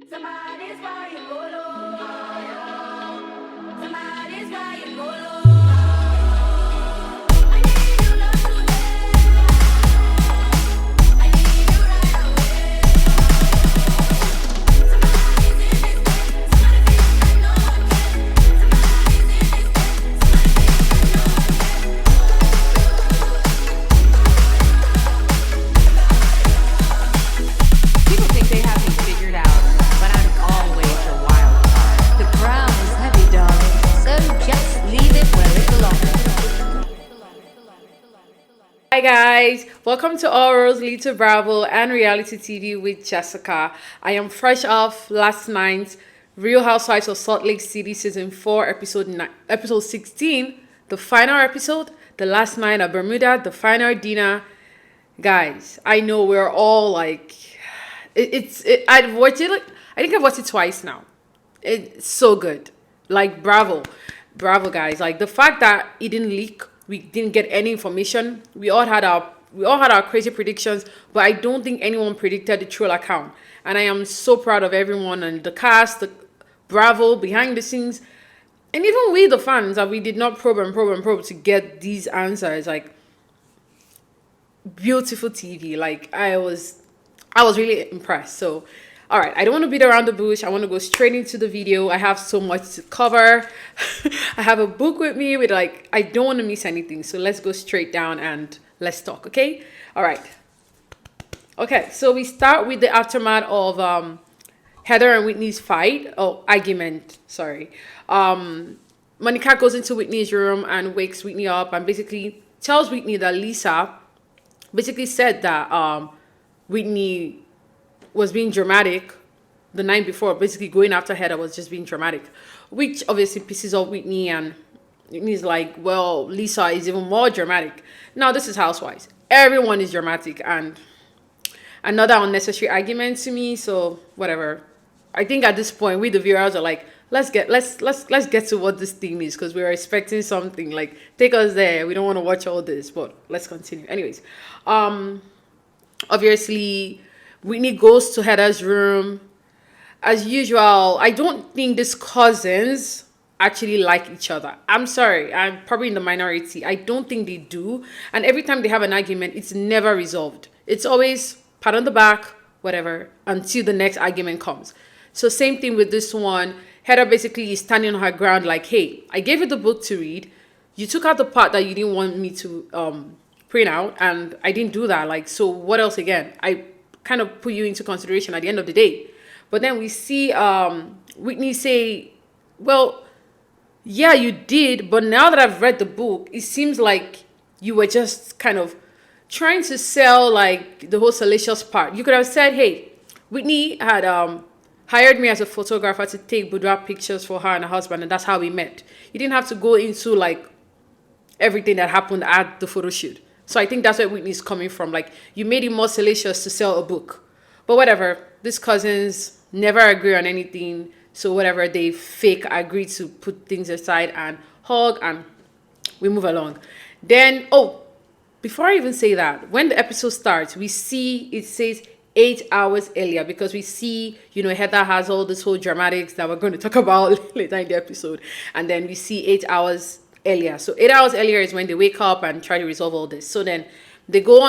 Somebody's why you go low. Somebody's why you go low. I need you love today. I need you right away. Somebody's in this way. Somebody feels like no one cares. Somebody's in this way. People think they have me figured out, but I'm always a wild card. The crown is heavy, darling, so just leave it where it belongs. Hi guys, welcome to All Roads Lead to Bravo and Reality TV with Jsyka. I am fresh off last night's Real Housewives of Salt Lake City season 4 episode 16, the final episode, the last night at Bermuda, the final dinner. Guys, I know we're all like, I've watched it, I think I've watched it twice now. It's so good. Like, bravo guys. Like, the fact that it didn't leak, we didn't get any information. We all had our crazy predictions, but I don't think anyone predicted the troll account. And I am so proud of everyone and the cast, the bravo behind the scenes, and even we the fans, that we did not probe to get these answers. Like, beautiful TV. Like, I was really impressed. So, all right, I don't want to beat around the bush. I want to go straight into the video. I have so much to cover. I have a book with me with, like, I don't want to miss anything. So let's go straight down and let's talk, okay? All right. Okay, so we start with the aftermath of Heather and Whitney's argument, sorry. Monica goes into Whitney's room and wakes Whitney up and basically tells Whitney that Lisa basically said that Whitney was being dramatic the night before, basically going after Heather was just being dramatic, which obviously pisses off Whitney, and Whitney's like, well, Lisa is even more dramatic. Now, this is Housewives. Everyone is dramatic, and another unnecessary argument to me, so whatever. I think at this point, we the viewers are like, let's get to what this thing is, because we're expecting something. Like, take us there. We don't want to watch all this, but let's continue. Anyways, obviously, Whitney goes to Heather's room. As usual, I don't think these cousins actually like each other. I'm sorry, I'm probably in the minority. I don't think they do. And every time they have an argument, it's never resolved. It's always pat on the back, whatever, until the next argument comes. So same thing with this one. Heather basically is standing on her ground like, hey, I gave you the book to read. You took out the part that you didn't want me to print out, and I didn't do that. Like, so what else again? I kind of put you into consideration at the end of the day. But then we see Whitney say, well, yeah, you did, but now that I've read the book, it seems like you were just kind of trying to sell, like, the whole salacious part. You could have said, hey, Whitney had hired me as a photographer to take boudoir pictures for her and her husband, and that's how we met. You didn't have to go into, like, everything that happened at the photo shoot. So I think that's where Whitney's coming from. Like, you made it more salacious to sell a book. But whatever, these cousins never agree on anything. So whatever, they fake agree to put things aside and hug, and we move along. Then, before I even say that, when the episode starts, we see it says 8 hours earlier, because we see, Heather has all this whole dramatics that we're going to talk about later in the episode. And then we see 8 hours earlier. So 8 hours earlier is when they wake up and try to resolve all this. So then they go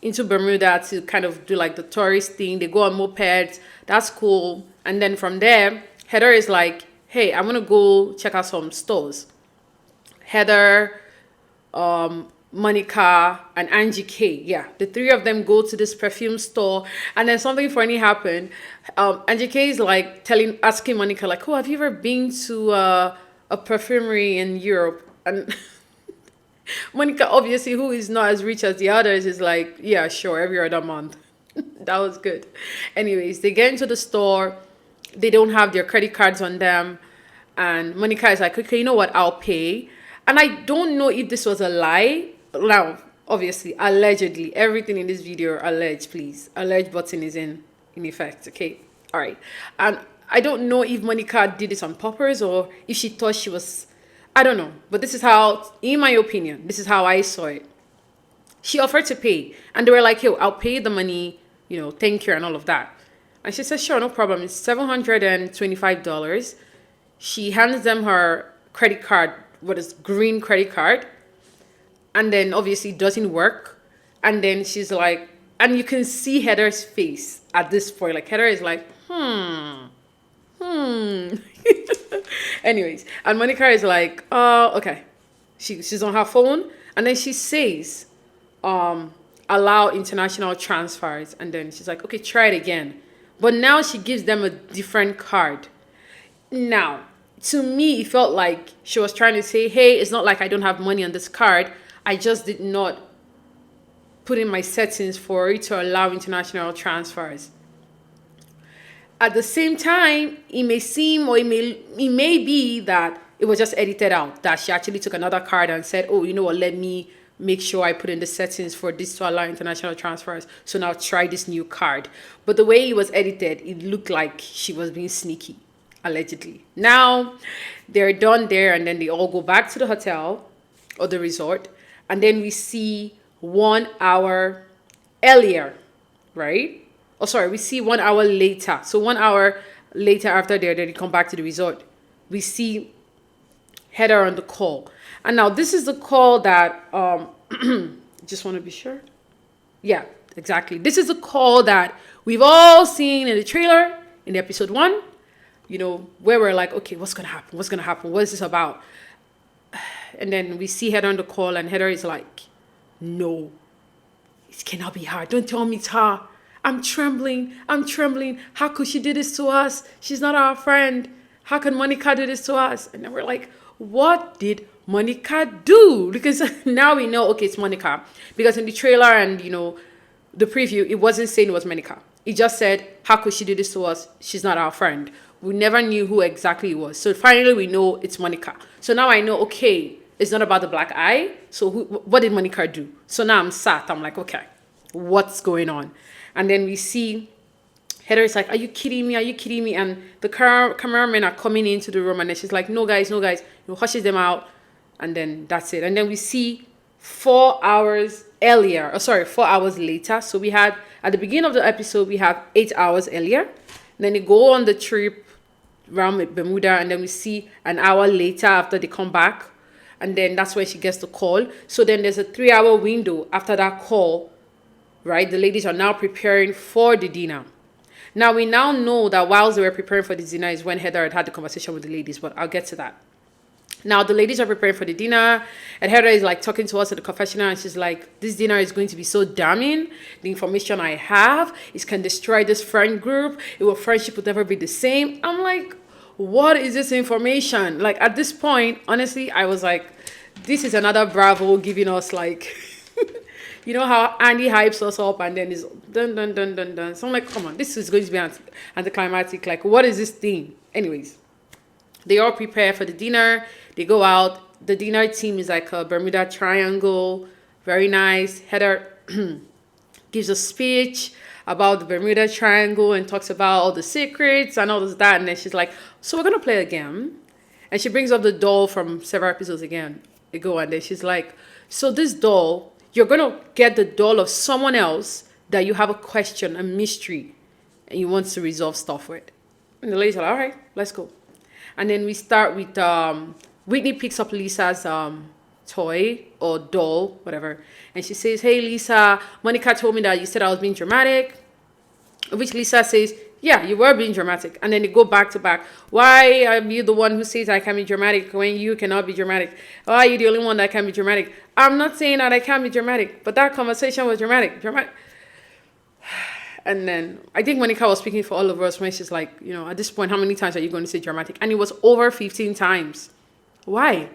into Bermuda to kind of do, like, the tourist thing. They go on mopeds. That's cool. And then from there, Heather is like, hey, I'm going to go check out some stores. Heather, Monica, and Angie K. Yeah, the three of them go to this perfume store, and then something funny happened. Angie K is like asking Monica, like, oh, have you ever been to a perfumery in Europe? And Monica, obviously, who is not as rich as the others, is like, yeah, sure, every other month. That was good. Anyways, they get into the store. They don't have their credit cards on them, and Monica is like, okay, you know what, I'll pay. And I don't know if this was a lie. Now, obviously, allegedly, everything in this video alleged, please. Alleged button is in effect, okay? All right. And I don't know if Monica did this on purpose or if she thought she was, I don't know. But this is how, in my opinion, this is how I saw it. She offered to pay, and they were like, yo, I'll pay the money, thank you and all of that. And she says, sure, no problem. It's $725. She hands them her credit card, what is green credit card. And then obviously it doesn't work. And then she's like, and you can see Heather's face at this point. Like Heather is like, Anyways, and Monica is like, okay. She's on her phone. And then she says, allow international transfers. And then she's like, okay, try it again. But now she gives them a different card. Now, to me, it felt like she was trying to say, hey, it's not like I don't have money on this card. I just did not put in my settings for it to allow international transfers. At the same time, it may seem or it may be that it was just edited out, that she actually took another card and said, oh, you know what, let me make sure I put in the settings for this to allow international transfers. So now try this new card. But the way it was edited, it looked like she was being sneaky, allegedly. Now, they're done there and then they all go back to the hotel or the resort. And then we see 1 hour earlier, right? Oh, sorry, we see 1 hour later. So 1 hour later after they come back to the resort, we see Heather on the call. And now this is the call that, just want to be sure. Yeah, exactly. This is the call that we've all seen in the trailer in the episode 1, you know, where we're like, okay, what's going to happen? What's going to happen? What is this about? And then we see Heather on the call and Heather is like, no, it cannot be her. Don't tell me it's her. I'm trembling. How could she do this to us? She's not our friend. How can Monica do this to us? And then we're like, what did Monica do? Because now we know, okay, it's Monica. Because in the trailer and, you know, the preview, it wasn't saying it was Monica. It just said, how could she do this to us? She's not our friend. We never knew who exactly it was. So finally we know it's Monica. So now I know, okay, it's not about the black eye. So what did Monica do? So now I'm sat. I'm like, okay, what's going on? And then we see Heather is like, are you kidding me? Are you kidding me? And the cameramen are coming into the room and then she's like, no guys. You know, hushes them out. And then that's it. And then we see 4 hours later. So we had, at the beginning of the episode, we have 8 hours earlier. And then they go on the trip around Bermuda. And then we see an hour later after they come back. And then that's when she gets the call. So then there's a 3-hour window after that call, right? The ladies are now preparing for the dinner. Now, we now know that whilst they were preparing for the dinner is when Heather had the conversation with the ladies, but I'll get to that. Now, the ladies are preparing for the dinner, and Heather is like talking to us at the confessional, and she's like, this dinner is going to be so damning. The information I have, it can destroy this friend group. Friendship will never be the same. I'm like, what is this information? Like, at this point, honestly, I was like, this is another Bravo giving us like... You know how Andy hypes us up and then is dun dun dun dun dun. So I'm like, come on, this is going to be anticlimactic. Like, what is this thing? Anyways, they all prepare for the dinner. They go out. The dinner team is like a Bermuda triangle. Very nice. Heather gives a speech about the Bermuda triangle and talks about all the secrets and all this, that. And then she's like, so we're going to play a game. And she brings up the doll from several episodes ago. And then she's like, so this doll... You're going to get the doll of someone else that you have a question, a mystery, and you want to resolve stuff with. And the ladies are like, all right, let's go. And then we start with Whitney picks up Lisa's toy or doll, whatever. And she says, hey, Lisa, Monica told me that you said I was being dramatic. Which Lisa says, yeah, you were being dramatic. And then they go back to back. Why are you the one who says I can be dramatic when you cannot be dramatic? Why are you the only one that can be dramatic? I'm not saying that I can't be dramatic, but that conversation was dramatic. And then I think Monica was speaking for all of us when she's like, you know, at this point, how many times are you going to say dramatic? And it was over 15 times. Why?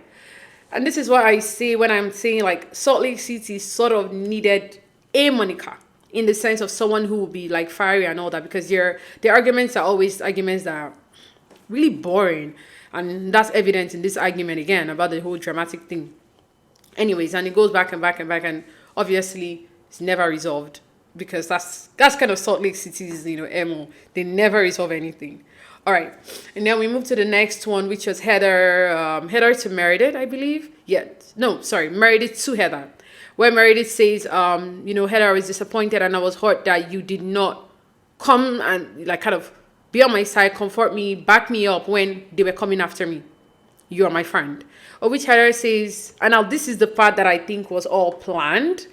And this is what I say when I'm saying like Salt Lake City sort of needed a Monica. In the sense of someone who will be like fiery and all that, because their arguments are always arguments that are really boring, and that's evident in this argument again about the whole dramatic thing. Anyways, and it goes back and back and back, and obviously it's never resolved because that's kind of Salt Lake City's, you know, MO. They never resolve anything. All right, and then we move to the next one, which was Heather to Meredith, I believe. Meredith to Heather. Where Meredith says, you know, Heather, I was disappointed and I was hurt that you did not come and like kind of be on my side, comfort me, back me up when they were coming after me. You are my friend. Of which Heather says, and now this is the part that I think was all planned.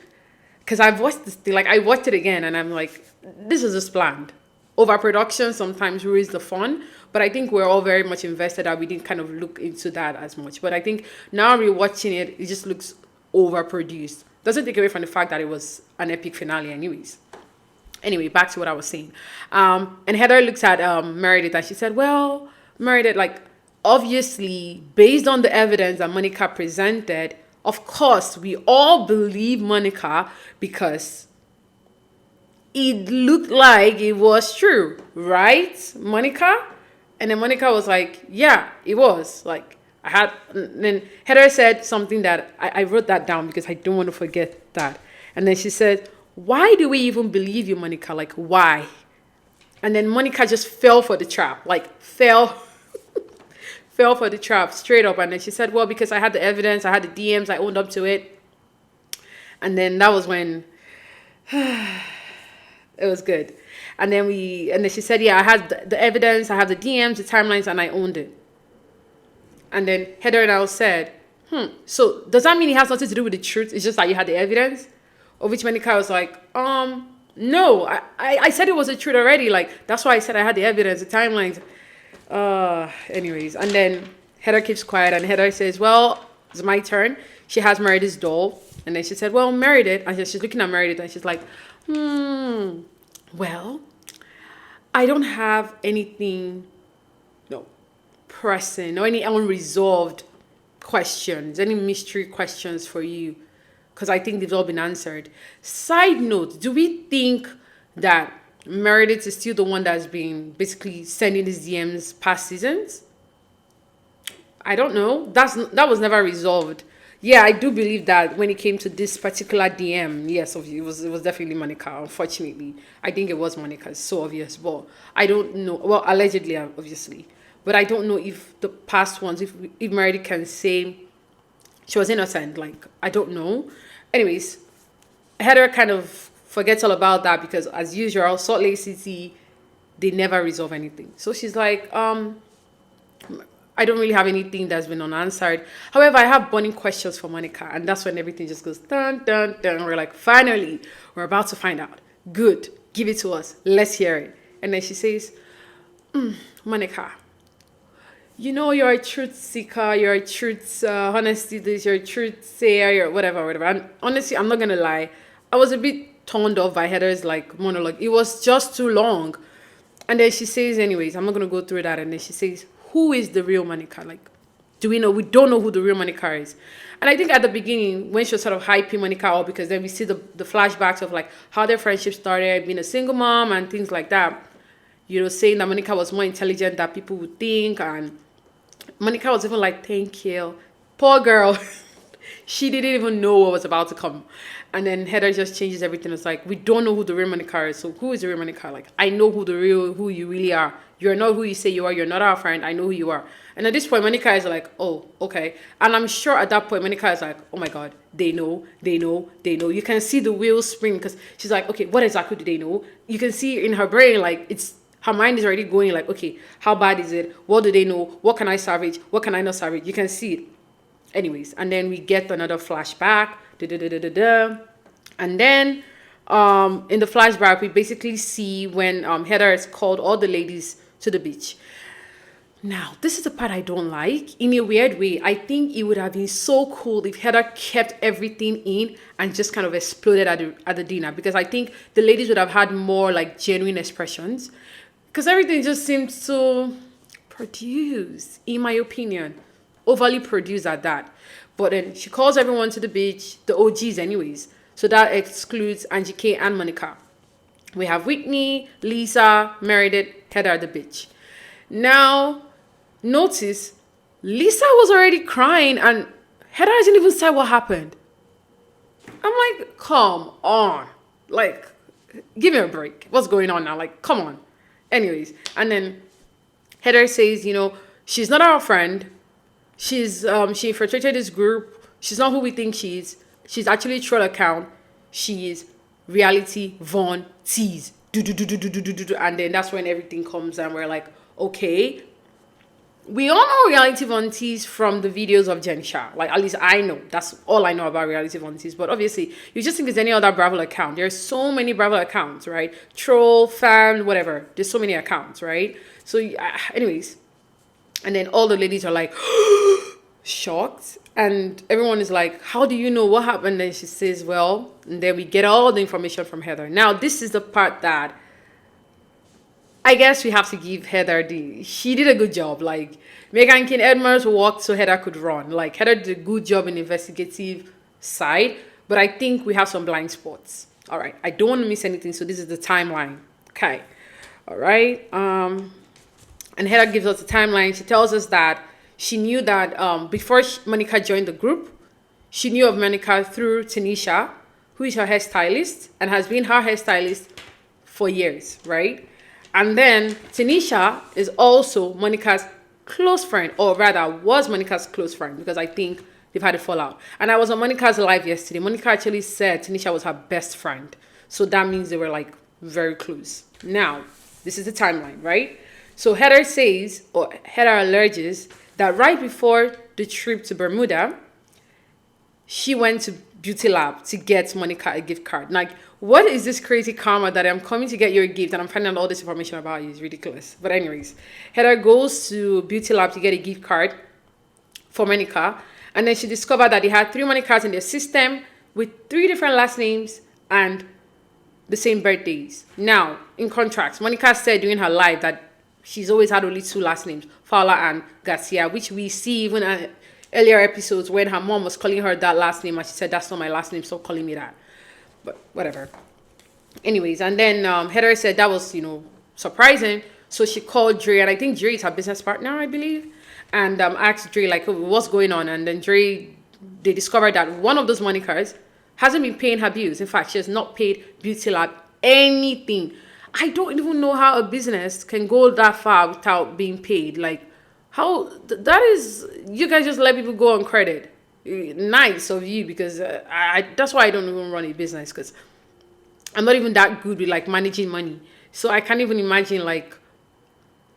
Because I've watched this thing, like I watched it again and I'm like, this is just planned. Overproduction sometimes ruins the fun. But I think we're all very much invested that we didn't kind of look into that as much. But I think now rewatching it, it just looks overproduced. Doesn't take away from the fact that it was an epic finale anyways. Anyway, back to what I was saying. And Heather looks at Meredith and she said, well, Meredith, like, obviously, based on the evidence that Monica presented, of course, we all believe Monica because it looked like it was true, right, Monica? And then Monica was like, yeah, it was. Like, and then Heather said something that I wrote that down because I don't want to forget that. And then she said, why do we even believe you, Monica? Like, why? And then Monica just fell for the trap, like fell for the trap straight up. And then she said, well, because I had the evidence, I had the DMs, I owned up to it. And then that was when it was good. And then she said, yeah, I had the evidence, I have the DMs, the timelines, and I owned it. And then Heather and I said, so does that mean it has nothing to do with the truth? It's just that you had the evidence? Of which Monica was like, no, I said it was the truth already. Like, that's why I said I had the evidence, the timelines. Anyways, and then Heather keeps quiet and Heather says, well, it's my turn. She has Meredith's doll. And then she said, well, Meredith. And she's looking at Meredith and she's like, well, I don't have anything, pressing or any unresolved questions, any mystery questions for you. Because I think they've all been answered. Side note, do we think that Meredith is still the one that's been basically sending these DMs past seasons? I don't know. That was never resolved. Yeah, I do believe that when it came to this particular DM, yes, it was definitely Monica. Unfortunately, I think it was Monica. It's so obvious, but I don't know. Well, allegedly, obviously, but I don't know if the past ones, if Meredith can say she was innocent. Like, I don't know. Anyways, Heather kind of forgets all about that because, as usual, Salt Lake City, they never resolve anything. So she's like, I don't really have anything that's been unanswered. However, I have burning questions for Monica. And that's when everything just goes dun, dun, dun. We're like, finally, we're about to find out. Good. Give it to us. Let's hear it. And then she says, Monica, you know you're a truth seeker, you're a truth honesty this, you're a truth sayer, you're whatever. And honestly, I'm not gonna lie, I was a bit turned off by Heather's like monologue. It was just too long. And then she says, anyways, I'm not gonna go through that. And then she says, who is the real Monica? Like, do we know? We don't know who the real Monica is. And I think at the beginning, when she was sort of hyping Monica up, because then we see the flashbacks of like how their friendship started, being a single mom and things like that. Saying that Monica was more intelligent than people would think, and Monica was even like, thank you. Poor girl. She didn't even know what was about to come. And then Heather just changes everything. It's like, we don't know who the real Monica is. So who is the real Monica? Like, I know who you really are. You're not who you say you are. You're not our friend. I know who you are. And at this point, Monica is like, oh, okay. And I'm sure at that point, Monica is like, oh my God, they know. You can see the wheels spring because she's like, okay, what exactly do they know? You can see in her brain, like, her mind is already going like, okay, how bad is it? What do they know? What can I salvage? What can I not salvage? You can see it. Anyways, and then we get another flashback. And then in the flashback, we basically see when Heather has called all the ladies to the beach. Now, this is the part I don't like. In a weird way, I think it would have been so cool if Heather kept everything in and just kind of exploded at the dinner. Because I think the ladies would have had more like genuine expressions. Because everything just seemed so produced, in my opinion. Overly produced at that. But then she calls everyone to the beach, the OGs anyways. So that excludes Angie K and Monica. We have Whitney, Lisa, Meredith, Heather at the beach. Now, notice, Lisa was already crying and Heather hasn't even said what happened. I'm like, come on. Like, give me a break. What's going on now? Like, come on. Anyways, and then Heather says, she's not our friend. She infiltrated this group. She's not who we think she is. She's actually a troll account. She is realityvontease. and then that's when everything comes and we're like, okay. We all know realityvontease from the videos of jenshah. Like, at least I know. That's all I know about realityvontease. But obviously, you just think it's any other Bravo account. There's so many Bravo accounts, right? Troll, fan, whatever. There's so many accounts, right? So, anyways. And then all the ladies are like, shocked. And everyone is like, how do you know what happened? And she says, well, and then we get all the information from Heather. Now, this is the part that I guess we have to give Heather she did a good job. Like, Megan King Edmonds walked so Heather could run. Like, Heather did a good job in the investigative side, but I think we have some blind spots. All right, I don't want to miss anything, so this is the timeline. Okay, all right. And Heather gives us the timeline. She tells us that she knew that before Monica joined the group, she knew of Monica through Tanisha, who is her hairstylist and has been her hairstylist for years, right? And then Tanisha is also Monica's close friend, or rather was Monica's close friend, because I think they've had a fallout. And I was on Monica's live yesterday. Monica actually said Tanisha was her best friend. So that means they were like very close. Now, this is the timeline, right? So Heather says, or Heather alleges, that right before the trip to Bermuda, she went to Beauty Lab to get Monica a gift card. Like, what is this crazy karma that I'm coming to get you a gift and I'm finding out all this information about you? It's ridiculous. But anyways, Heather goes to Beauty Lab to get a gift card for Monica. And then she discovered that they had 3 Monicas in their system with 3 different last names and the same birthdays. Now, in contrast, Monica said during her live that she's always had only 2 last names, Fowler and Garcia, which we see even at earlier episodes when her mom was calling her that last name and she said, that's not my last name, stop calling me that. But whatever. Anyways, and then Heather said that was, surprising. So she called Dre, and I think Dre is her business partner, I believe, and asked Dre, like, oh, what's going on? And then they discovered that one of those Monicas hasn't been paying her bills. In fact, she has not paid Beauty Lab anything. I don't even know how a business can go that far without being paid. Like, how that is, you guys just let people go on credit. Nice of you, because that's why I don't even run a business, because I'm not even that good with like managing money. So I can't even imagine like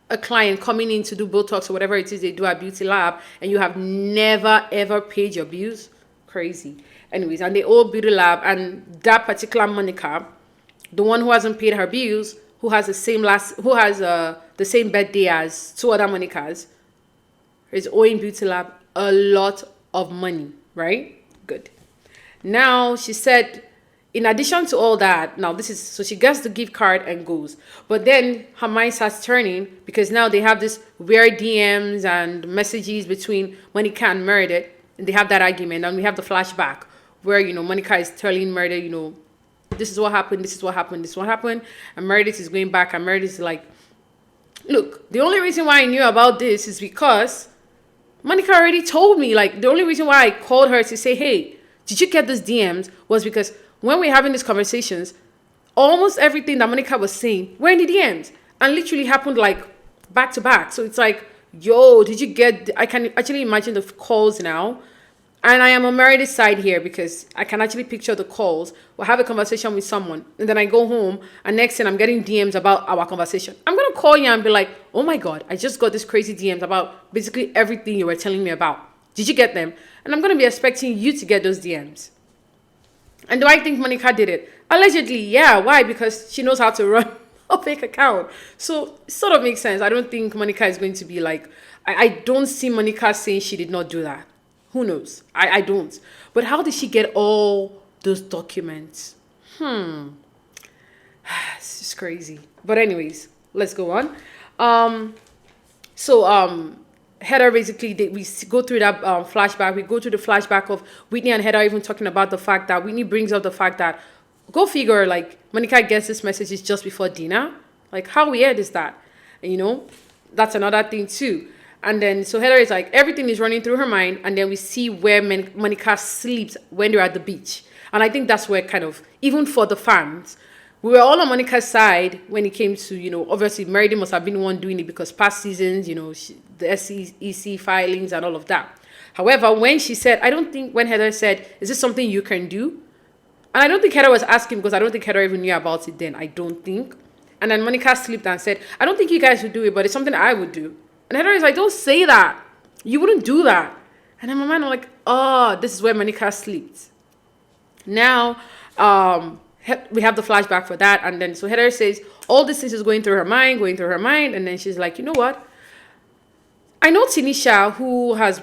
a client coming in to do Botox or whatever it is they do at Beauty Lab and you have never ever paid your bills. Crazy. Anyways, and they all Beauty Lab, and that particular Monica, the one who hasn't paid her bills, who has the same birthday as 2 other Monicas, is owing Beauty Lab a lot of money, right? Good. Now, she said, in addition to all that, so she gets the gift card and goes. But then her mind starts turning, because now they have this weird DMs and messages between Monica and Meredith, and they have that argument, and we have the flashback where, Monica is telling Meredith, this is what happened, this is what happened, this is what happened, and Meredith is going back, and Meredith is like, look, the only reason why I knew about this is because Monica already told me. Like, the only reason why I called her to say, hey, did you get these DMs, was because when we're having these conversations, almost everything that Monica was saying were in the DMs, and literally happened like back to back. So it's like, yo, did you get, I can actually imagine the calls now. And I am on Meredith's side here, because I can actually picture the calls. We'll have a conversation with someone, and then I go home, and next thing I'm getting DMs about our conversation. I'm going to call you and be like, oh my God, I just got this crazy DMs about basically everything you were telling me about. Did you get them? And I'm going to be expecting you to get those DMs. And do I think Monica did it? Allegedly, yeah. Why? Because she knows how to run a fake account. So it sort of makes sense. I don't think Monica is going to be like, I don't see Monica saying she did not do that. Who knows? I don't. But how did she get all those documents? It's just crazy. But anyways, let's go on. Heather basically, we go through that flashback. We go through the flashback of Whitney and Heather even talking about the fact that Whitney brings up the fact that, go figure, like, Monica gets this message just before dinner. Like, how weird is that? And, that's another thing too. And then, so Heather is like, everything is running through her mind. And then we see where Monica sleeps when they're at the beach. And I think that's where kind of, even for the fans, we were all on Monica's side when it came to, obviously Meredith must have been the one doing it because past seasons, the SEC filings and all of that. However, when Heather said, is this something you can do? And I don't think Heather was asking, because I don't think Heather even knew about it then. I don't think. And then Monica slipped and said, I don't think you guys would do it, but it's something I would do. And Heather is like, don't say that. You wouldn't do that. And in my mind, I'm like, oh, this is where Monica slipped. Now, we have the flashback for that. And then, so Heather says, all this is going through her mind. And then she's like, you know what? I know Tanisha, who has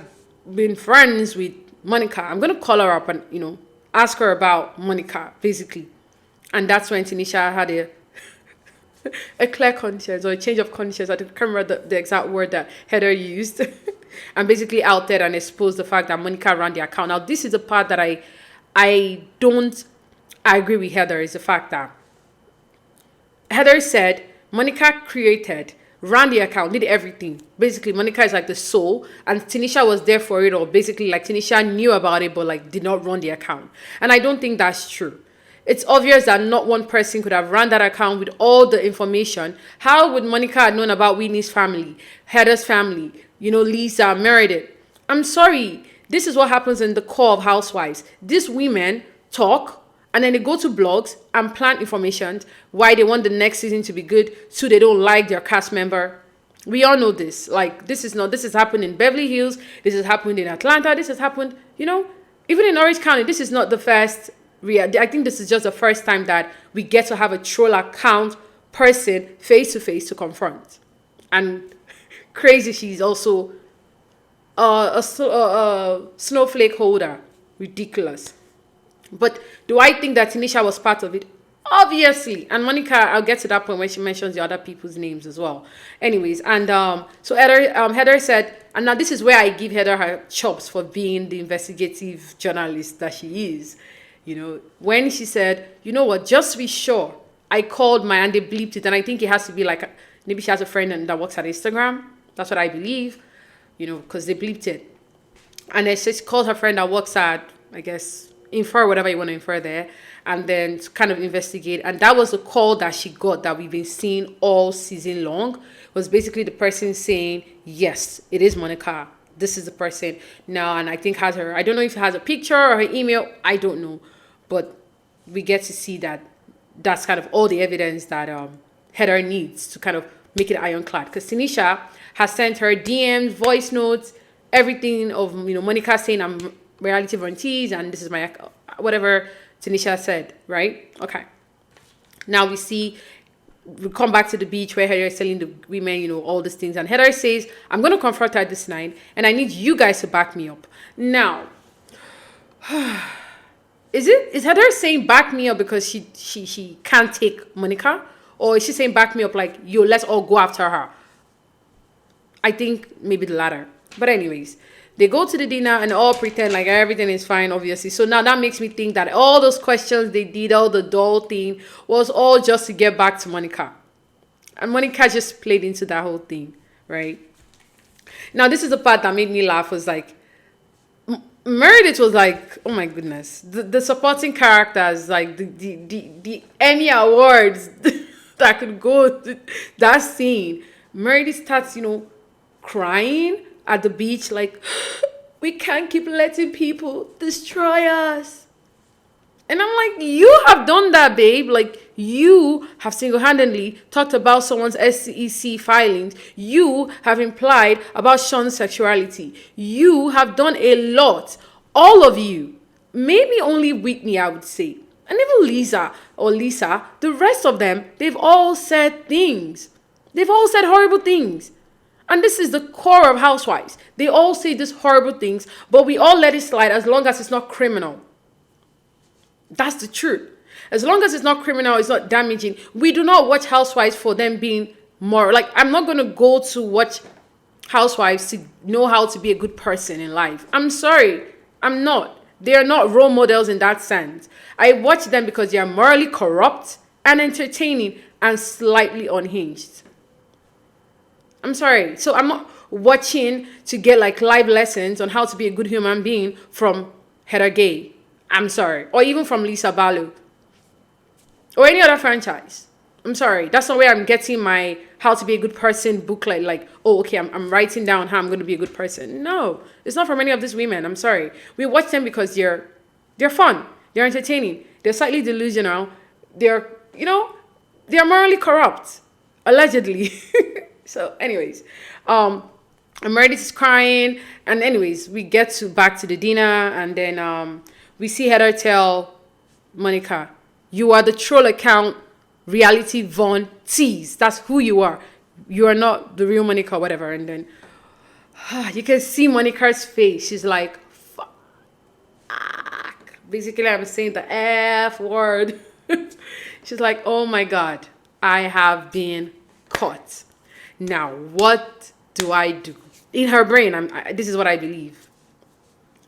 been friends with Monica. I'm going to call her up and, ask her about Monica, basically. And that's when Tanisha had a clear conscience or a change of conscience. I can't remember the exact word that Heather used. And basically outed and exposed the fact that Monica ran the account. Now, this is the part that I agree with Heather, is the fact that Heather said Monica ran the account, did everything. Basically, Monica is like the soul, and Tanisha was there for it, or basically like Tanisha knew about it, but like did not run the account. And I don't think that's true. It's obvious that not one person could have run that account with all the information. How would Monica have known about Whitney's family, Heather's family, Lisa, Meredith? I'm sorry. This is what happens in the core of Housewives. These women talk, and then they go to blogs and plant information why they want the next season to be good, so they don't like their cast member. We all know this. Like, this has happened in Beverly Hills. This has happened in Atlanta. This has happened, even in Orange County. This is not the first. I think this is just the first time that we get to have a troll account person face to face to confront. And crazy, she's also a snowflake holder. Ridiculous. But do I think that Tanisha was part of it? Obviously. And Monica, I'll get to that point when she mentions the other people's names as well. Anyways, and so Heather said, and now this is where I give Heather her chops for being the investigative journalist that she is. When she said, you know what, just to be sure, I called and they bleeped it. And I think it has to be like, maybe she has a friend that works at Instagram. That's what I believe, because they bleeped it. And then she called her friend that works at, I guess, infer whatever you want to infer there, and then to kind of investigate. And that was the call that she got that we've been seeing all season long, was basically the person saying, yes, it is Monica. This is the person now. And I think I don't know if it has a picture or her email. I don't know. But we get to see that that's kind of all the evidence that Heather needs to kind of make it ironclad. Because Tanisha has sent her DMs, voice notes, everything of, Monica saying I'm realityvontease and this is my, whatever Tanisha said, right? Okay. Now we come back to the beach where Heather is telling the women, all these things. And Heather says, I'm going to confront her this night and I need you guys to back me up. Now, is Heather saying back me up because she can't take Monica? Or is she saying back me up like, yo, let's all go after her? I think maybe the latter. But anyways, they go to the dinner and all pretend like everything is fine, obviously. So now that makes me think that all those questions they did, all the doll thing, was all just to get back to Monica. And Monica just played into that whole thing, right? Now, this is the part that made me laugh, was like, Meredith was like, oh my goodness. The supporting characters, like the Emmy Awards that could go to that scene. Meredith starts, crying at the beach, like, we can't keep letting people destroy us. And I'm like, you have done that, babe. Like, you have single-handedly talked about someone's SEC filings. You have implied about Sean's sexuality. You have done a lot. All of you. Maybe only Whitney, I would say. And even Lisa, the rest of them, they've all said things. They've all said horrible things. And this is the core of Housewives. They all say these horrible things, but we all let it slide as long as it's not criminal. That's the truth. As long as it's not criminal, it's not damaging. We do not watch Housewives for them being moral. Like, I'm not going to go to watch Housewives to know how to be a good person in life. I'm sorry. I'm not. They are not role models in that sense. I watch them because they are morally corrupt and entertaining and slightly unhinged. I'm sorry. So I'm not watching to get like live lessons on how to be a good human being from heathergay. I'm sorry. Or even from Lisabarlow. Or any other franchise. I'm sorry. That's not where I'm getting my how to be a good person booklet. Like, oh, okay, I'm writing down how I'm going to be a good person. No, it's not from any of these women. I'm sorry. We watch them because they're fun. They're entertaining. They're slightly delusional. They're, they are morally corrupt, allegedly. So, anyways, and Meredith is crying, and anyways, we get to back to the dinner, and then we see Heather tell Monica, "You are the troll account, realityvontease. That's who you are. You are not the real Monica, whatever." And then you can see Monica's face. She's like, "Fuck." Basically, I'm saying the F word. She's like, "Oh my God, I have been caught. Now, what do I do?" In her brain, this is what I believe.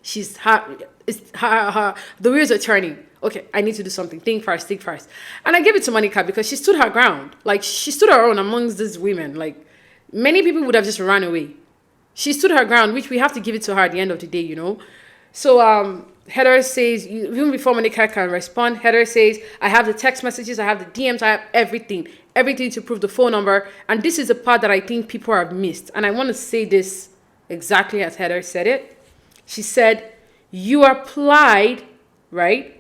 The wheels are turning. Okay, I need to do something. Think first. And I gave it to Monica because she stood her ground. Like, she stood her own amongst these women. Like, many people would have just run away. She stood her ground, which we have to give it to her at the end of the day, you know. So, Heather says, even before Monica can respond, Heather says, "I have the text messages, I have the DMs, I have everything to prove the phone number." And this is the part that I think people have missed. And I want to say this exactly as Heather said it. She said, "You applied," right?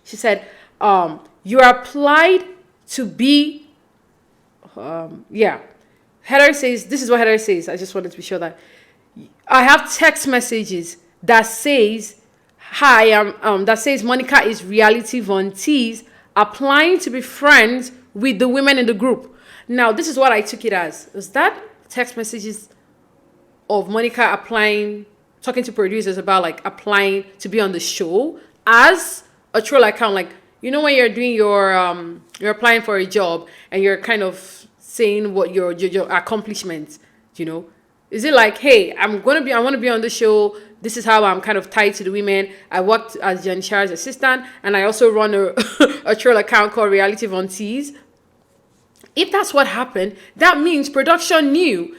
She said, "You are applied to be," Heather says, this is what Heather says. I just wanted to be sure that I have text messages that says, "Hi, that says Monica is realityvontease, applying to be friends with the women in the group." Now, this is what I took it as. Is that text messages of Monica applying, talking to producers about like applying to be on the show as a troll account? Like, you know, when you're doing you're applying for a job and you're kind of saying what your accomplishments, you know. Is it like, "Hey, I want to be on the show. This is how I'm kind of tied to the women. I worked as Jenshah's assistant, and I also run a troll account called realityvontease." If that's what happened, that means production knew,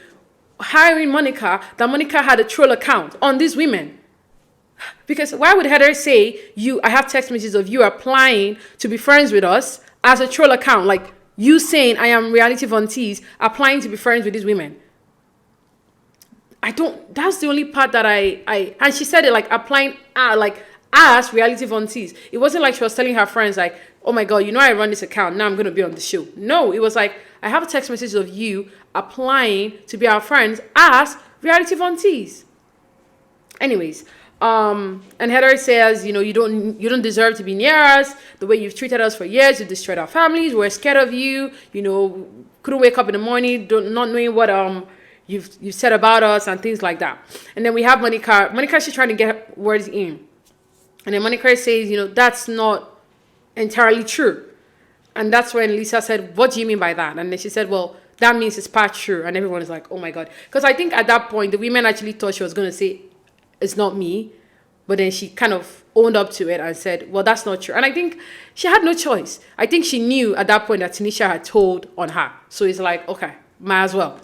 hiring Monica, that Monica had a troll account on these women. Because why would Heather say, I have text messages of you applying to be friends with us as a troll account? Like, you saying, "I am realityvontease, applying to be friends with these women." That's the only part that and she said it like applying, like as realityvontease. It wasn't like she was telling her friends like, "Oh my God, you know I run this account, now I'm going to be on the show." No, it was like, "I have a text message of you applying to be our friends as realityvontease." Anyways, and Heather says, "You don't deserve to be near us. The way you've treated us for years, you've destroyed our families. We're scared of you. Couldn't wake up in the morning, not knowing what you've said about us," and things like that. And then we have Monica. Monica's just trying to get words in. And then Monica says, "That's not entirely true." And that's when Lisa said, "What do you mean by that?" And then she said, "Well, that means it's part true." And everyone is like, "Oh my God." Because I think at that point, the women actually thought she was going to say, "It's not me." But then she kind of owned up to it and said, "Well, that's not true." And I think she had no choice. I think she knew at that point that Tanisha had told on her. So it's like, okay, might as well.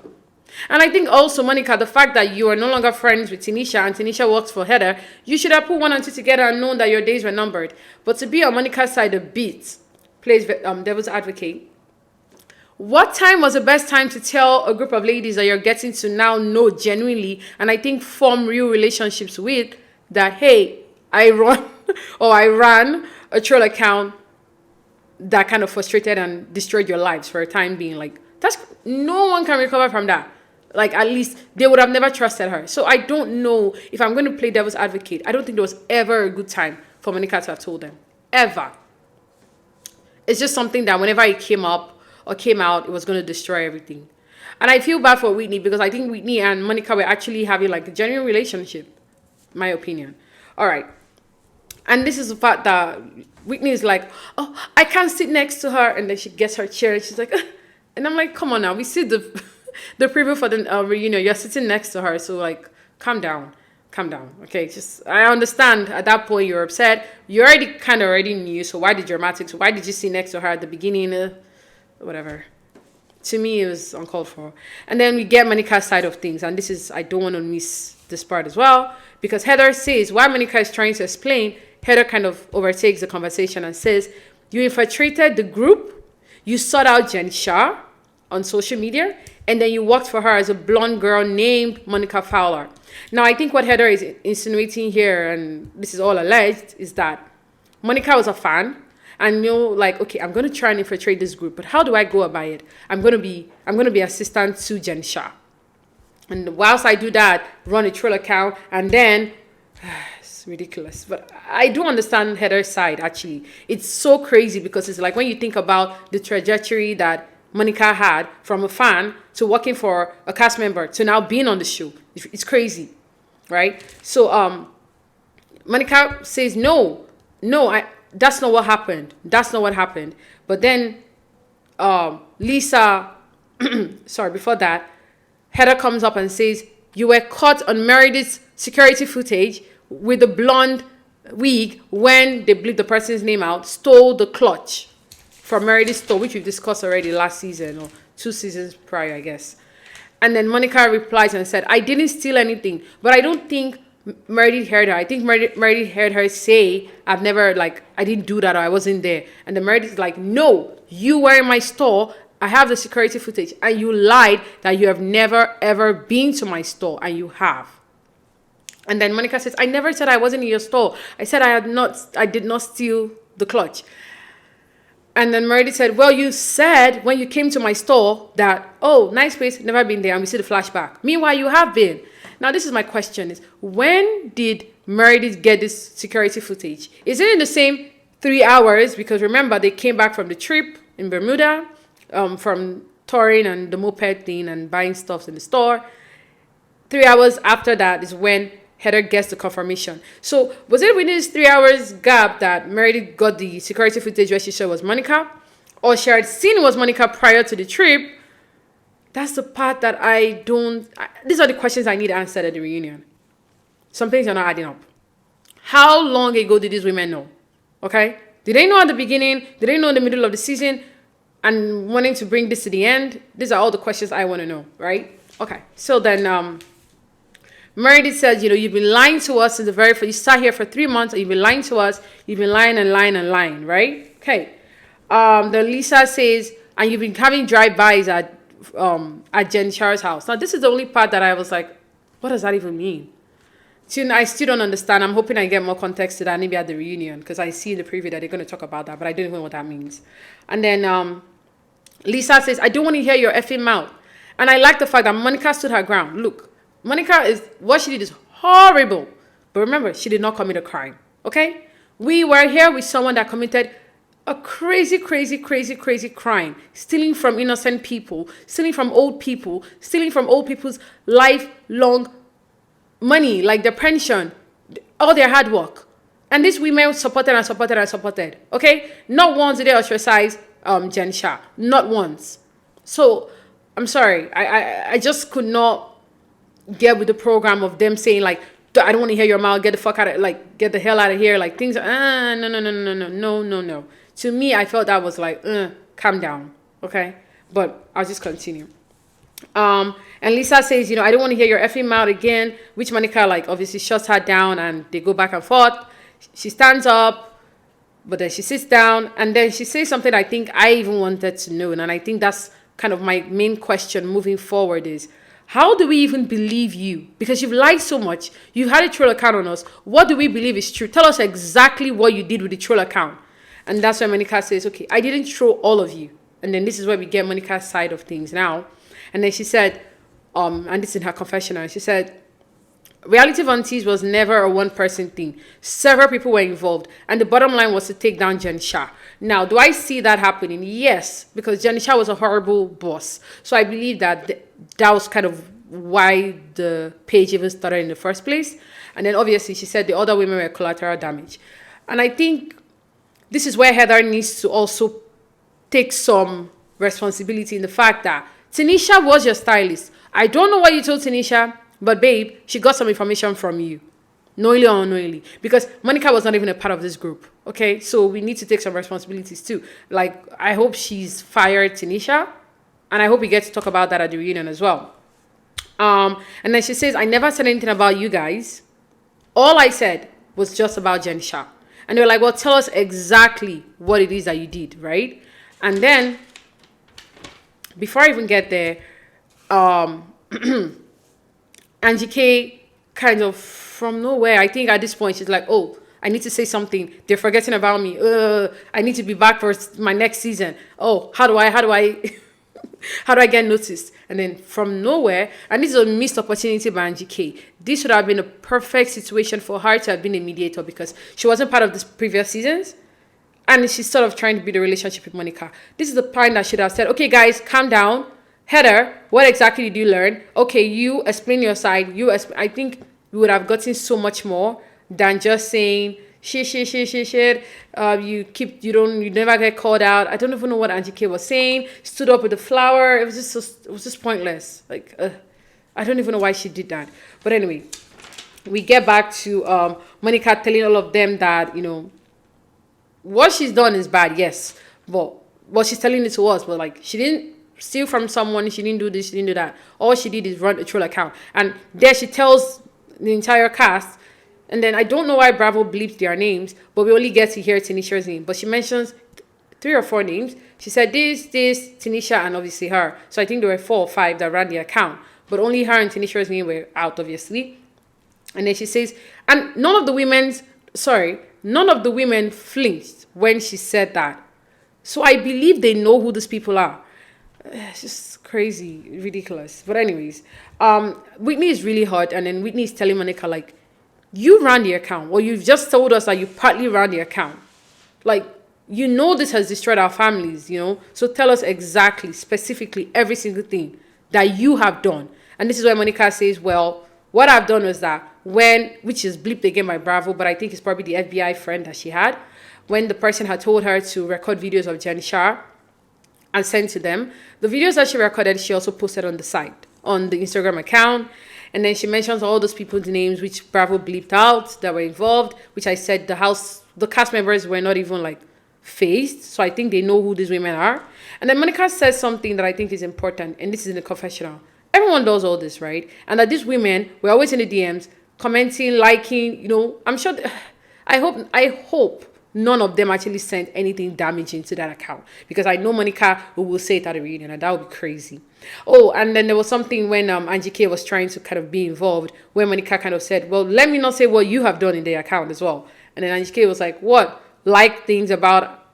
And I think also, Monica, the fact that you are no longer friends with Tanisha and Tanisha works for Heather, you should have put one and two together and known that your days were numbered. But to be on Monica's side a bit, plays devil's advocate. What time was the best time to tell a group of ladies that you're getting to now know genuinely, and I think form real relationships with, that, "Hey, I ran a troll account that kind of frustrated and destroyed your lives for a time being." Like, no one can recover from that. Like, at least they would have never trusted her. So I don't know if I'm going to play devil's advocate. I don't think there was ever a good time for Monica to have told them. Ever. It's just something that whenever it came up or came out, it was going to destroy everything. And I feel bad for Whitney because I think Whitney and Monica were actually having like a genuine relationship. My opinion. All right. And this is the fact that Whitney is like, "Oh, I can't sit next to her." And then she gets her chair and she's like, and I'm like, come on now. We see the preview for the reunion. You're sitting next to her. So like, calm down. Okay. I understand at that point you're upset. You already knew. So why the dramatics? Why did you sit next to her at the beginning? Whatever. To me, it was uncalled for. And then we get Monica's side of things. And I don't want to miss this part as well. Because Heather says, while Monica is trying to explain, Heather kind of overtakes the conversation and says, "You infiltrated the group, you sought out jenshah on social media, and then you worked for her as a blonde girl named monicafowler." Now, I think what Heather is insinuating here, and this is all alleged, is that Monica was a fan, and know like, okay, I'm gonna try and infiltrate this group, but how do I go about it? I'm gonna be assistant to jenshah. And whilst I do that, run a troll account, and then it's ridiculous. But I do understand Heather's side, actually. It's so crazy because it's like when you think about the trajectory that Monica had from a fan to working for a cast member to now being on the show. It's crazy, right? So Monica says, no, that's not what happened. That's not what happened. But then Lisa, sorry, before that, Heather comes up and says, you were caught on Meredith's security footage with the blonde wig when they bleeped the person's name out, stole the clutch from Meredith's store, which we've discussed already last season or 2 seasons prior, I guess. And then Monica replies and said, I didn't steal anything, but I don't think Meredith heard her. I think Meredith heard her say, I didn't do that or I wasn't there. And then Meredith is like, no, you were in my store. I have the security footage, and you lied that you have never, ever been to my store, and you have. And then Monica says, I never said I wasn't in your store. I said I did not steal the clutch. And then Meredith said, well, you said when you came to my store that, oh, nice place, never been there, and we see the flashback. Meanwhile, you have been. Now, this is my question is, when did Meredith get this security footage? Is it in the same 3 hours? Because remember, they came back from the trip in Bermuda, from touring and the moped thing and buying stuff in the store. 3 hours after that is when Heather gets the confirmation. So was it within this 3 hours gap that Meredith got the security footage where she said it was Monica? Or she had seen it was Monica prior to the trip? That's the part that these are the questions I need answered at the reunion. Some things are not adding up. How long ago did these women know? Okay? Did they know at the beginning? Did they know in the middle of the season? And wanting to bring this to the end? These are all the questions I want to know, right? Okay. So then Meredith says, you've been lying to us since the very first. You sat here for 3 months and you've been lying to us. You've been lying and lying and lying, right? Okay. Then Lisa says, and you've been having drive-bys at jenshah's house. Now, this is the only part that I was like, what does that even mean? I still don't understand. I'm hoping I get more context to that maybe at the reunion, because I see in the preview that they're going to talk about that, but I don't even know what that means. And then Lisa says, I don't want to hear your effing mouth. And I like the fact that Monica stood her ground. Look, what she did is horrible. But remember, she did not commit a crime. Okay? We were here with someone that committed a crazy crime. Stealing from innocent people. Stealing from old people. Stealing from old people's lifelong money, like their pension. All their hard work. And these women supported. Okay? Not once did they ostracize jenshah. Not once. So, I'm sorry. I just could not get with the program of them saying like, I don't want to hear your mouth, get the fuck out of, like, get the hell out of here, like things, no. To me, I felt that was like, calm down, okay? But I'll just continue. And Lisa says, I don't want to hear your effing mouth again, which Monica, like, obviously shuts her down and they go back and forth. She stands up, but then she sits down, and then she says something I think I even wanted to know, and I think that's kind of my main question moving forward is, how do we even believe you? Because you've lied so much. You've had a troll account on us. What do we believe is true? Tell us exactly what you did with the troll account. And that's why Monica says, okay, I didn't troll all of you. And then this is where we get Monica's side of things now. And then she said, and this is in her confessional, she said, realityvontease was never a one-person thing. Several people were involved. And the bottom line was to take down jenshah. Now, do I see that happening? Yes, because jenshah was a horrible boss. So I believe that that was kind of why the page even started in the first place. And then obviously she said the other women were collateral damage. And I think this is where Heather needs to also take some responsibility in the fact that Tanisha was your stylist. I don't know what you told Tanisha, but babe, she got some information from you. Knowingly or unknowingly. Because Monica was not even a part of this group. Okay? So we need to take some responsibilities too. Like, I hope she's fired Tanisha. And I hope we get to talk about that at the reunion as well. And then she says, I never said anything about you guys. All I said was just about jenshah. And they were like, well, tell us exactly what it is that you did, right? And then, before I even get there, Angie K kind of from nowhere, I think at this point, she's like, oh, I need to say something. They're forgetting about me. I need to be back for my next season. Oh, how do I how do I get noticed? And then from nowhere, and this is a missed opportunity by Angie K. This would have been a perfect situation for her to have been a mediator because she wasn't part of the previous seasons. And she's sort of trying to build a relationship with Monica. This is the point that should have said, okay, guys, calm down. Heather, what exactly did you learn? Okay, you explain your side. I think we would have gotten so much more than just saying, shit. You never get called out. I don't even know what Angie K was saying. Stood up with the flower. It was just pointless. Like, I don't even know why she did that. But anyway, we get back to Monica telling all of them that, what she's done is bad, yes. But what she's telling it to us, but like, she didn't steal from someone, she didn't do this, she didn't do that. All she did is run a troll account. And there she tells the entire cast, and then I don't know why Bravo bleeps their names, but we only get to hear Tanisha's name. But she mentions 3 or 4 names. She said this, Tanisha, and obviously her. So I think there were 4 or 5 that ran the account. But only her and Tanisha's name were out, obviously. And then she says, and none of the women flinched when she said that. So I believe they know who these people are. It's just crazy, ridiculous. But anyways, Whitney is really hot. And then Whitney is telling Monica, like, you ran the account. Well, you've just told us that you partly ran the account. Like, this has destroyed our families, So tell us exactly, specifically, every single thing that you have done. And this is where Monica says, well, what I've done was that which is bleeped again by Bravo, but I think it's probably the FBI friend that she had, when the person had told her to record videos of jenshah and send to them. The videos that she recorded, she also posted on the site, on the Instagram account. And then she mentions all those people's names, which Bravo bleeped out that were involved, which I said the cast members were not even like faced. So I think they know who these women are. And then Monica says something that I think is important. And this is in the confessional. Everyone does all this, right? And that these women were always in the DMs, commenting, liking, I'm sure, I hope none of them actually sent anything damaging to that account. Because I know Monica will say it at a reunion, and that would be crazy. Oh, and then there was something when Angie K was trying to kind of be involved, where Monica kind of said, well, let me not say what you have done in the account as well. And then Angie K was like, what? Like things about,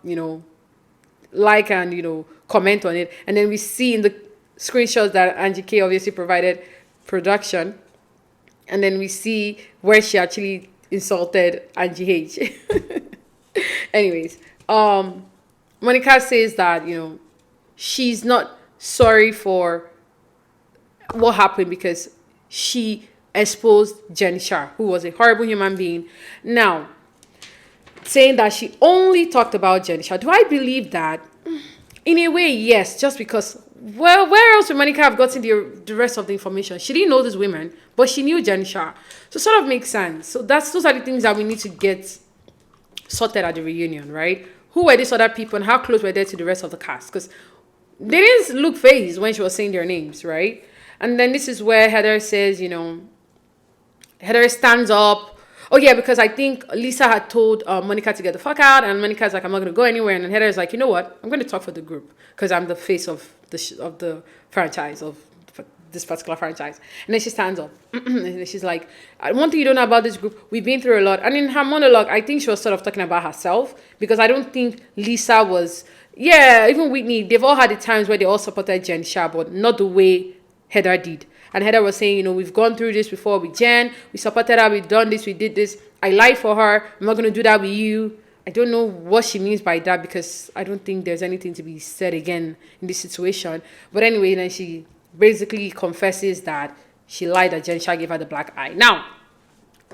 like and, comment on it. And then we see in the screenshots that Angie K obviously provided production. And then we see where she actually insulted Angie H. Anyways, Monica says that, she's not sorry for what happened because she exposed jenshah, who was a horrible human being. Now, saying that she only talked about jenshah. Do I believe that? In a way, yes, just because, well, where else would Monica have gotten the rest of the information? She didn't know these women, but she knew jenshah. So sort of makes sense. So those are the things that we need to get sorted at the reunion, right? Who were these other people and how close were they to the rest of the cast? Because they didn't look phased when she was saying their names, right? And then this is where Heather says, Heather stands up. Oh, yeah, because I think Lisa had told Monica to get the fuck out, and Monica's like, I'm not going to go anywhere. And then Heather's like, you know what? I'm going to talk for the group because I'm the face of the franchise, of this particular franchise. And then she stands up. And then she's like, one thing you don't know about this group, we've been through a lot. And in her monologue, I think she was sort of talking about herself because I don't think Lisa was, even Whitney, they've all had the times where they all supported jenshah, but not the way Heather did. And Heather was saying, we've gone through this before with Jen. We supported her. We've done this. We did this. I lied for her. I'm not going to do that with you. I don't know what she means by that because I don't think there's anything to be said again in this situation. But anyway, then she basically confesses that she lied that jenshah gave her the black eye. Now,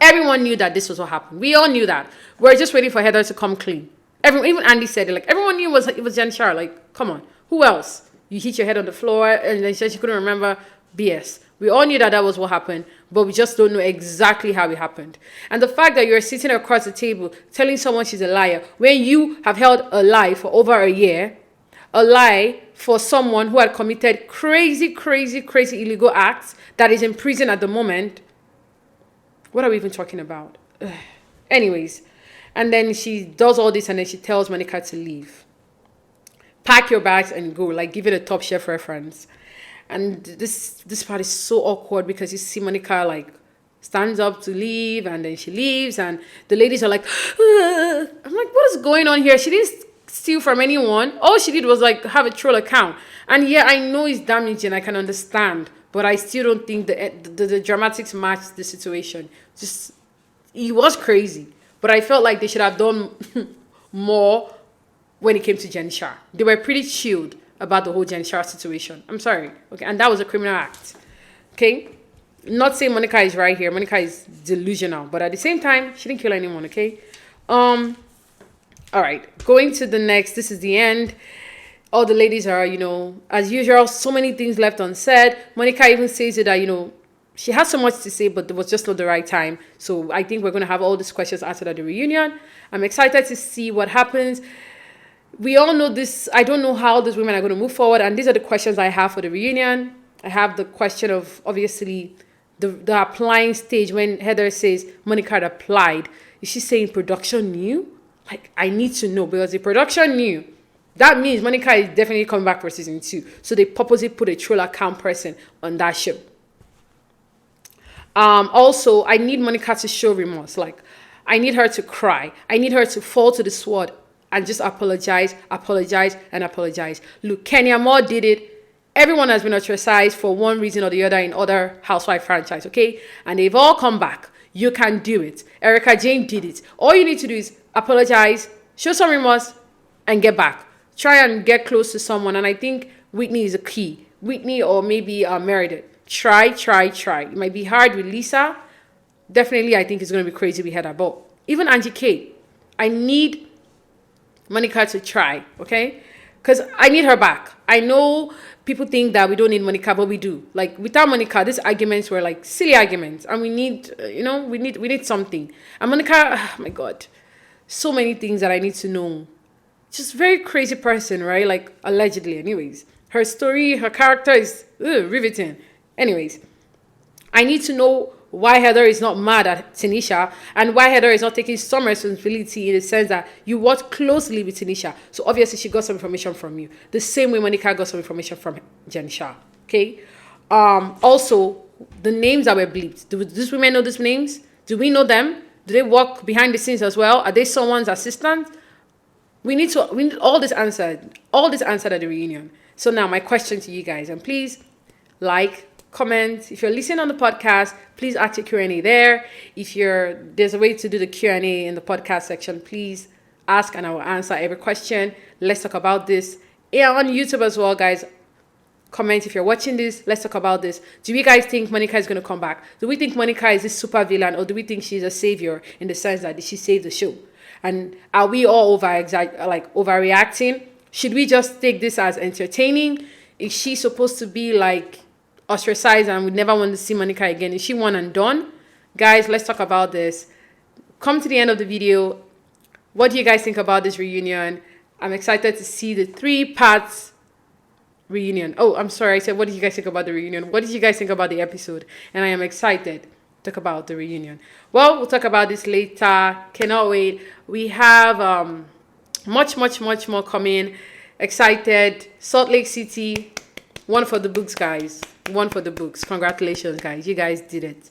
everyone knew that this was what happened. We all knew that. We're just waiting for Heather to come clean. Even Andy said it. Like, everyone knew it was jenshah. Like, come on. Who else? You hit your head on the floor and then she said she couldn't remember. BS. We all knew that was what happened, but we just don't know exactly how it happened. And the fact that you're sitting across the table telling someone she's a liar when you have held a lie for over a year, a lie for someone who had committed crazy illegal acts that is in prison at the moment. What are we even talking about? Anyways, and then she does all this and then she tells Monica to leave. Pack your bags and go, like give it a Top Chef reference. And this part is so awkward because you see Monica like stands up to leave, and then she leaves, and the ladies are like, "Ugh." I'm like, what is going on here? She didn't steal from anyone. All she did was like have a troll account. And yeah, I know it's damaging, I can understand, but I still don't think the dramatics match the situation. Just, it was crazy, but I felt like they should have done more when it came to jenshah. They were pretty chilled about the whole jenshah situation. I'm sorry, okay, and that was a criminal act. Okay, not saying Monica is right here. Monica is delusional, but at the same time, she didn't kill anyone. Okay, all right, going to the next. This is the end. All the ladies are, as usual, so many things left unsaid. Monica even says it that, she has so much to say, but it was just not the right time. So I think we're going to have all these questions answered at the reunion. I'm excited to see what happens. We all know this. I don't know how these women are going to move forward. And these are the questions I have for the reunion. I have the question of, obviously, the applying stage when Heather says Monica had applied. Is she saying production knew? Like, I need to know, because the production knew. That means Monica is definitely coming back for season 2. So they purposely put a troll account person on that show. Also, I need Monica to show remorse. Like, I need her to cry. I need her to fall to the sword and just apologize. Look, Kenya Moore did it. Everyone has been ostracized for one reason or the other in other Housewife franchise, okay? And they've all come back. You can do it. Erica Jane did it. All you need to do is apologize, show some remorse, and get back. Try and get close to someone. And I think Whitney is a key. Whitney or maybe Meredith. Try. It might be hard with Lisa. Definitely, I think it's going to be crazy with Heather. But even Angie K, I need Monica to try, okay? Because I need her back. I know people think that we don't need Monica, but we do. Like, without Monica, these arguments were like silly arguments. And we need, we need something. And Monica, oh my God, so many things that I need to know. Just very crazy person, right? Like, allegedly, anyways. Her story, her character is riveting. Anyways, I need to know why Heather is not mad at Tanisha and why Heather is not taking some responsibility in the sense that you worked closely with Tanisha. So obviously she got some information from you. The same way Monica got some information from jenshah. Okay? Also, the names that were bleeped. Do these women know these names? Do we know them? Do they work behind the scenes as well? Are they someone's assistant? We need all this answered. All this answered at the reunion. So now my question to you guys, and please like, comment. If you're listening on the podcast, please add your Q&A there. If there's a way to do the Q&A in the podcast section, please ask and I will answer every question. Let's talk about this. Yeah, on YouTube as well, guys. Comment if you're watching this. Let's talk about this. Do you guys think Monica is going to come back? Do we think Monica is this super villain, or do we think she's a savior in the sense that she saved the show? And are we all overreacting? Should we just take this as entertaining? Is she supposed to be like ostracized and we never want to see Monica again? Is she one and done? Guys, let's talk about this. Come to the end of the video. What do you guys think about this reunion? I'm excited to see the 3 parts reunion. Oh, I'm sorry. I said, what did you guys think about the reunion? What did you guys think about the episode? And I am excited to talk about the reunion. Well, we'll talk about this later. Cannot wait. We have much more coming. Excited. Salt Lake City. One for the books, guys. One for the books. Congratulations, guys. You guys did it.